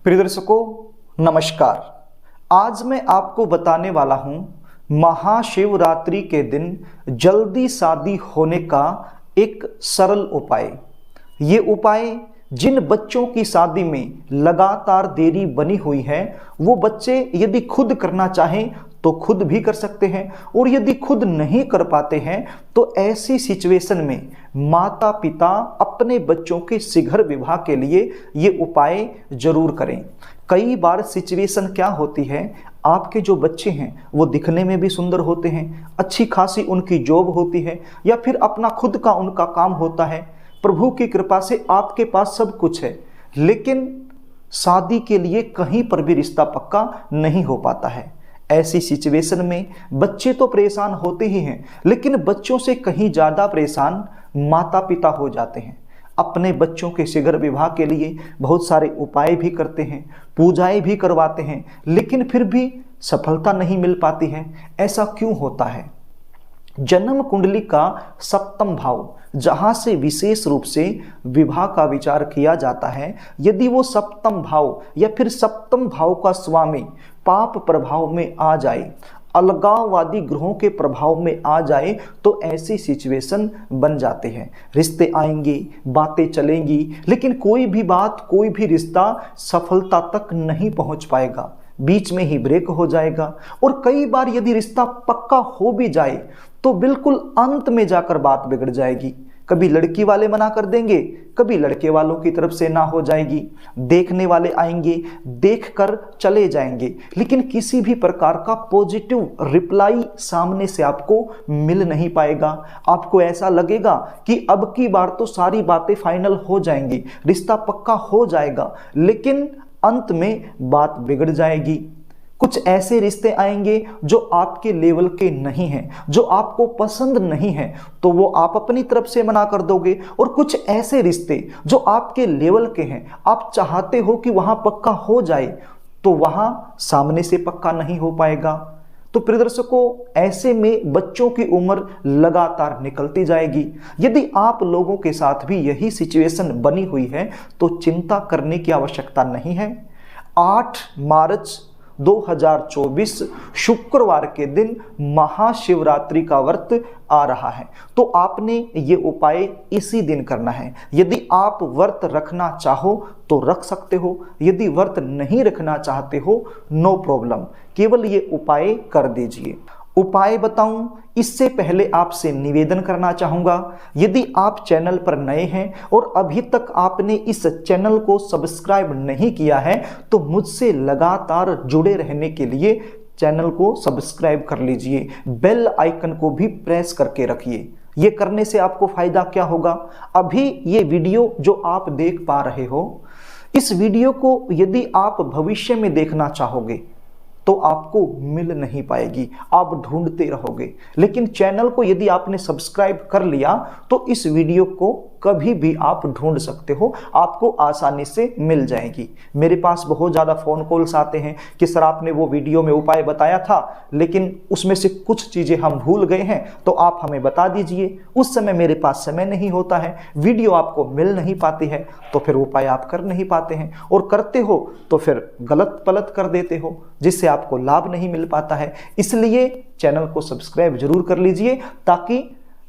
प्रिय दर्शकों नमस्कार। आज मैं आपको बताने वाला हूं महाशिवरात्रि के दिन जल्दी शादी होने का एक सरल उपाय। ये उपाय जिन बच्चों की शादी में लगातार देरी बनी हुई है वो बच्चे यदि खुद करना चाहें तो खुद भी कर सकते हैं, और यदि खुद नहीं कर पाते हैं तो ऐसी सिचुएशन में माता पिता अपने बच्चों के शीघ्र विवाह के लिए ये उपाय जरूर करें। कई बार सिचुएशन क्या होती है, आपके जो बच्चे हैं वो दिखने में भी सुंदर होते हैं, अच्छी खासी उनकी जॉब होती है या फिर अपना खुद का उनका काम होता है, प्रभु की कृपा से आपके पास सब कुछ है, लेकिन शादी के लिए कहीं पर भी रिश्ता पक्का नहीं हो पाता है। ऐसी सिचुएशन में बच्चे तो परेशान होते ही हैं, लेकिन बच्चों से कहीं ज़्यादा परेशान माता पिता हो जाते हैं। अपने बच्चों के शीघ्र विवाह के लिए बहुत सारे उपाय भी करते हैं, पूजाएं भी करवाते हैं, लेकिन फिर भी सफलता नहीं मिल पाती है। ऐसा क्यों होता है? जन्म कुंडली का सप्तम भाव, जहां से विशेष रूप से विवाह का विचार किया जाता है, यदि वो सप्तम भाव या फिर सप्तम भाव का स्वामी पाप प्रभाव में आ जाए, अलगाववादी ग्रहों के प्रभाव में आ जाए, तो ऐसी सिचुएशन बन जाते हैं। रिश्ते आएंगे, बातें चलेंगी, लेकिन कोई भी बात, कोई भी रिश्ता सफलता तक नहीं पहुंच पाएगा, बीच में ही ब्रेक हो जाएगा। और कई बार यदि रिश्ता पक्का हो भी जाए तो बिल्कुल अंत में जाकर बात बिगड़ जाएगी। कभी लड़की वाले मना कर देंगे, कभी लड़के वालों की तरफ से ना हो जाएगी, देखने वाले आएंगे, देखकर चले जाएंगे, लेकिन किसी भी प्रकार का पॉजिटिव रिप्लाई सामने से आपको मिल नहीं पाएगा। आपको ऐसा लगेगा कि अब की बार तो सारी बातें फाइनल हो जाएंगी, रिश्ता पक्का हो जाएगा, लेकिन अंत में बात बिगड़ जाएगी। कुछ ऐसे रिश्ते आएंगे जो आपके लेवल के नहीं हैं, जो आपको पसंद नहीं है, तो वो आप अपनी तरफ से मना कर दोगे। और कुछ ऐसे रिश्ते जो आपके लेवल के हैं, आप चाहते हो कि वहां पक्का हो जाए, तो वहां सामने से पक्का नहीं हो पाएगा। तो प्रिय दर्शकों, ऐसे में बच्चों की उम्र लगातार निकलती जाएगी। यदि आप लोगों के साथ भी यही सिचुएशन बनी हुई है तो चिंता करने की आवश्यकता नहीं है। 8 मार्च 2024 शुक्रवार के दिन महाशिवरात्रि का व्रत आ रहा है, तो आपने ये उपाय इसी दिन करना है। यदि आप व्रत रखना चाहो तो रख सकते हो, यदि व्रत नहीं रखना चाहते हो नो प्रॉब्लम, केवल ये उपाय कर दीजिए। उपाय बताऊं इससे पहले आपसे निवेदन करना चाहूँगा, यदि आप चैनल पर नए हैं और अभी तक आपने इस चैनल को सब्सक्राइब नहीं किया है तो मुझसे लगातार जुड़े रहने के लिए चैनल को सब्सक्राइब कर लीजिए, बेल आइकन को भी प्रेस करके रखिए। ये करने से आपको फ़ायदा क्या होगा? अभी ये वीडियो जो आप देख पा रहे हो, इस वीडियो को यदि आप भविष्य में देखना चाहोगे तो आपको मिल नहीं पाएगी, आप ढूंढते रहोगे। लेकिन चैनल को यदि आपने सब्सक्राइब कर लिया तो इस वीडियो को कभी भी आप ढूंढ सकते हो, आपको आसानी से मिल जाएगी। मेरे पास बहुत ज़्यादा फ़ोन कॉल्स आते हैं कि सर आपने वो वीडियो में उपाय बताया था, लेकिन उसमें से कुछ चीज़ें हम भूल गए हैं, तो आप हमें बता दीजिए। उस समय मेरे पास समय नहीं होता है, वीडियो आपको मिल नहीं पाती है, तो फिर उपाय आप कर नहीं पाते हैं, और करते हो तो फिर गलत पलत कर देते हो, जिससे आपको लाभ नहीं मिल पाता है। इसलिए चैनल को सब्सक्राइब जरूर कर लीजिए ताकि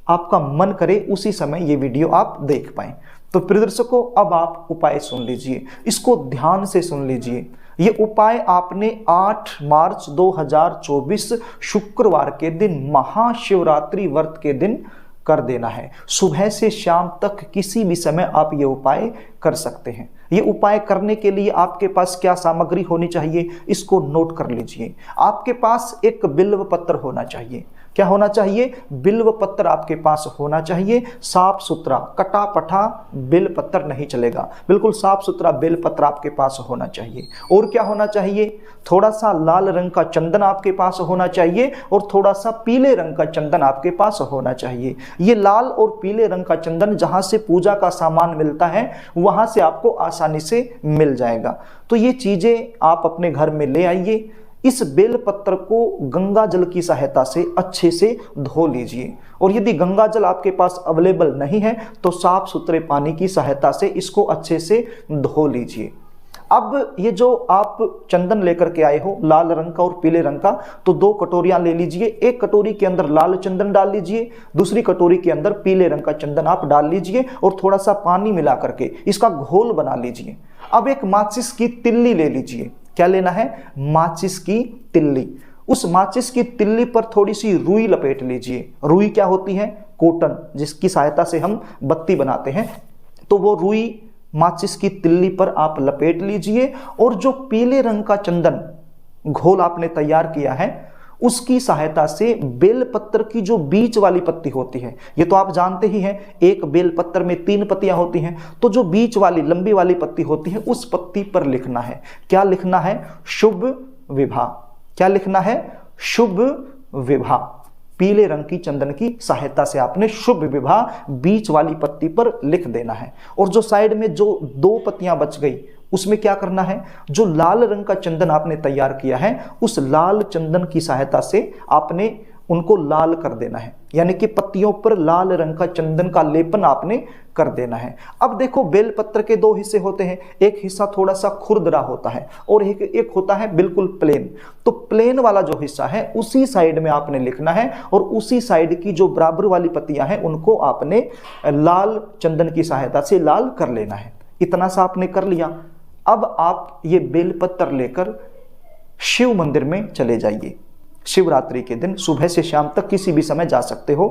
आपका मन करे उसी समय ये वीडियो आप देख पाएं। तो प्रिय दर्शकों, अब आप उपाय सुन लीजिए, इसको ध्यान से सुन लीजिए। ये उपाय आपने 8 मार्च 2024 शुक्रवार के दिन महाशिवरात्रि व्रत के दिन कर देना है। सुबह से शाम तक किसी भी समय आप ये उपाय कर सकते हैं। ये उपाय करने के लिए आपके पास क्या सामग्री होनी चाहिए, इसको नोट कर लीजिए। आपके पास एक बिल्व पत्र होना चाहिए। क्या होना चाहिए? बिल्व पत्र आपके पास होना चाहिए, साफ सुथरा, कटा पटा बेल पत्र नहीं चलेगा, बिल्कुल साफ सुथरा बेल पत्र आपके पास होना चाहिए। और क्या होना चाहिए? थोड़ा सा लाल रंग का चंदन आपके पास होना चाहिए और थोड़ा सा पीले रंग का चंदन आपके पास होना चाहिए। ये लाल और पीले रंग का चंदन जहां से पूजा का सामान मिलता है वहां से आपको आसानी से मिल जाएगा। तो ये चीजें आप अपने घर में ले आइए। इस बेल पत्र को गंगा जल की सहायता से अच्छे से धो लीजिए, और यदि गंगा जल आपके पास अवेलेबल नहीं है तो साफ सुथरे पानी की सहायता से इसको अच्छे से धो लीजिए। अब ये जो आप चंदन लेकर के आए हो लाल रंग का और पीले रंग का, तो 2 कटोरियां ले लीजिए। एक कटोरी के अंदर लाल चंदन डाल लीजिए, दूसरी कटोरी के अंदर पीले रंग का चंदन आप डाल लीजिए और थोड़ा सा पानी मिला करके इसका घोल बना लीजिए। अब एक माचिस की तिल्ली ले लीजिए। क्या लेना है? माचिस की तिल्ली। उस माचिस की तिल्ली पर थोड़ी सी रुई लपेट लीजिए। रुई क्या होती है? कॉटन, जिसकी सहायता से हम बत्ती बनाते हैं। तो वो रुई माचिस की तिल्ली पर आप लपेट लीजिए और जो पीले रंग का चंदन घोल आपने तैयार किया है उसकी सहायता से बेलपत्र की जो बीच वाली पत्ती होती है, ये तो आप जानते ही हैं, एक बेलपत्र में 3 पत्तियां होती हैं, तो जो बीच वाली लंबी वाली पत्ती होती है उस पत्ती पर लिखना है। क्या लिखना है? शुभ विवाह। क्या लिखना है? शुभ विवाह। पीले रंग की चंदन की सहायता से आपने शुभ विवाह बीच वाली पत्ती पर लिख देना है। और जो साइड में जो 2 पत्तियां बच गई उसमें क्या करना है? जो लाल रंग का चंदन आपने तैयार किया है उस लाल चंदन की सहायता से आपने उनको लाल कर देना है, यानी कि पत्तियों पर लाल रंग का चंदन का लेपन आपने कर देना है। अब देखो, बेलपत्र के 2 हिस्से होते हैं, एक हिस्सा थोड़ा सा खुरदरा होता है और एक होता है बिल्कुल प्लेन। तो प्लेन वाला जो हिस्सा है उसी साइड में आपने लिखना है और उसी साइड की जो बराबर वाली पत्तियां हैं उनको आपने लाल चंदन की सहायता से लाल कर लेना है। इतना सा आपने कर लिया। अब आप ये बेलपत्र लेकर शिव मंदिर में चले जाइए। शिवरात्रि के दिन सुबह से शाम तक किसी भी समय जा सकते हो।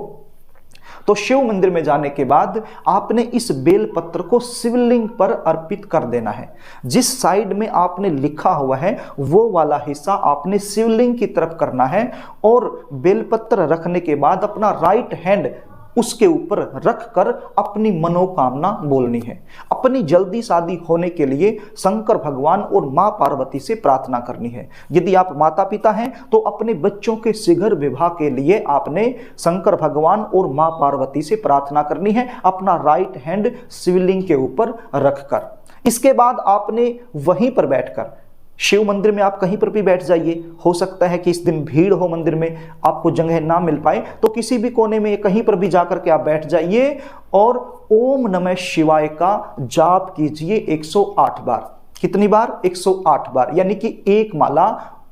तो शिव मंदिर में जाने के बाद आपने इस बेलपत्र को शिवलिंग पर अर्पित कर देना है। जिस साइड में आपने लिखा हुआ है वो वाला हिस्सा आपने शिवलिंग की तरफ करना है और बेलपत्र रखने के बाद अपना राइट हैंड उसके ऊपर रखकर अपनी मनोकामना बोलनी है। अपनी जल्दी शादी होने के लिए शंकर भगवान और मां पार्वती से प्रार्थना करनी है। यदि आप माता पिता हैं तो अपने बच्चों के शीघ्र विवाह के लिए आपने शंकर भगवान और मां पार्वती से प्रार्थना करनी है, अपना राइट हैंड शिवलिंग के ऊपर रखकर। इसके बाद आपने वहीं पर बैठकर, शिव मंदिर में आप कहीं पर भी बैठ जाइए, हो सकता है कि इस दिन भीड़ हो मंदिर में, आपको जगह ना मिल पाए, तो किसी भी कोने में कहीं पर भी जाकर के आप बैठ जाइए और ओम नमः शिवाय का जाप कीजिए 108 बार। कितनी बार? 108 बार, यानी कि एक माला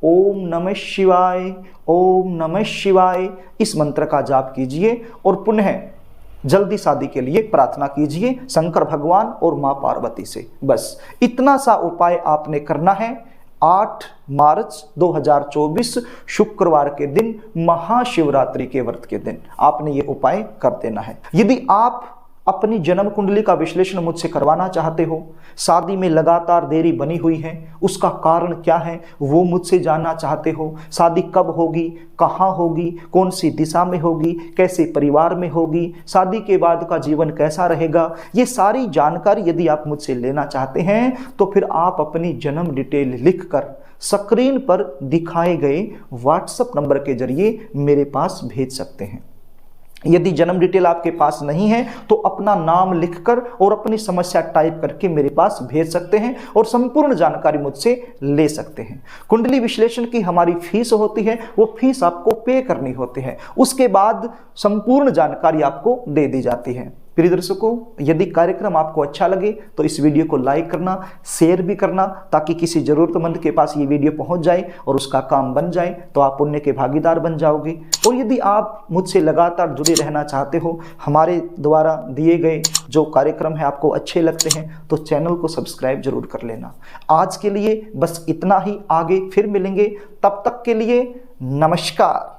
ओम नमः शिवाय, ओम नमः शिवाय, इस मंत्र का जाप कीजिए और पुनः जल्दी शादी के लिए प्रार्थना कीजिए शंकर भगवान और मां पार्वती से। बस इतना सा उपाय आपने करना है। 8 मार्च 2024 शुक्रवार के दिन, महाशिवरात्रि के व्रत के दिन आपने ये उपाय कर देना है। यदि आप अपनी जन्म कुंडली का विश्लेषण मुझसे करवाना चाहते हो, शादी में लगातार देरी बनी हुई है, उसका कारण क्या है वो मुझसे जानना चाहते हो, शादी कब होगी, कहाँ होगी, कौन सी दिशा में होगी, कैसे परिवार में होगी, शादी के बाद का जीवन कैसा रहेगा, ये सारी जानकारी यदि आप मुझसे लेना चाहते हैं तो फिर आप अपनी जन्म डिटेल लिखकर स्क्रीन पर दिखाए गए व्हाट्सएप नंबर के जरिए मेरे पास भेज सकते हैं। यदि जन्म डिटेल आपके पास नहीं है तो अपना नाम लिखकर और अपनी समस्या टाइप करके मेरे पास भेज सकते हैं और संपूर्ण जानकारी मुझसे ले सकते हैं। कुंडली विश्लेषण की हमारी फीस होती है, वो फीस आपको पे करनी होती है, उसके बाद संपूर्ण जानकारी आपको दे दी जाती है। प्रिय दर्शकों, यदि कार्यक्रम आपको अच्छा लगे तो इस वीडियो को लाइक करना, शेयर भी करना, ताकि किसी जरूरतमंद के पास ये वीडियो पहुंच जाए और उसका काम बन जाए, तो आप पुण्य के भागीदार बन जाओगे। और यदि आप मुझसे लगातार जुड़े रहना चाहते हो, हमारे द्वारा दिए गए जो कार्यक्रम है आपको अच्छे लगते हैं, तो चैनल को सब्सक्राइब जरूर कर लेना। आज के लिए बस इतना ही, आगे फिर मिलेंगे, तब तक के लिए नमस्कार।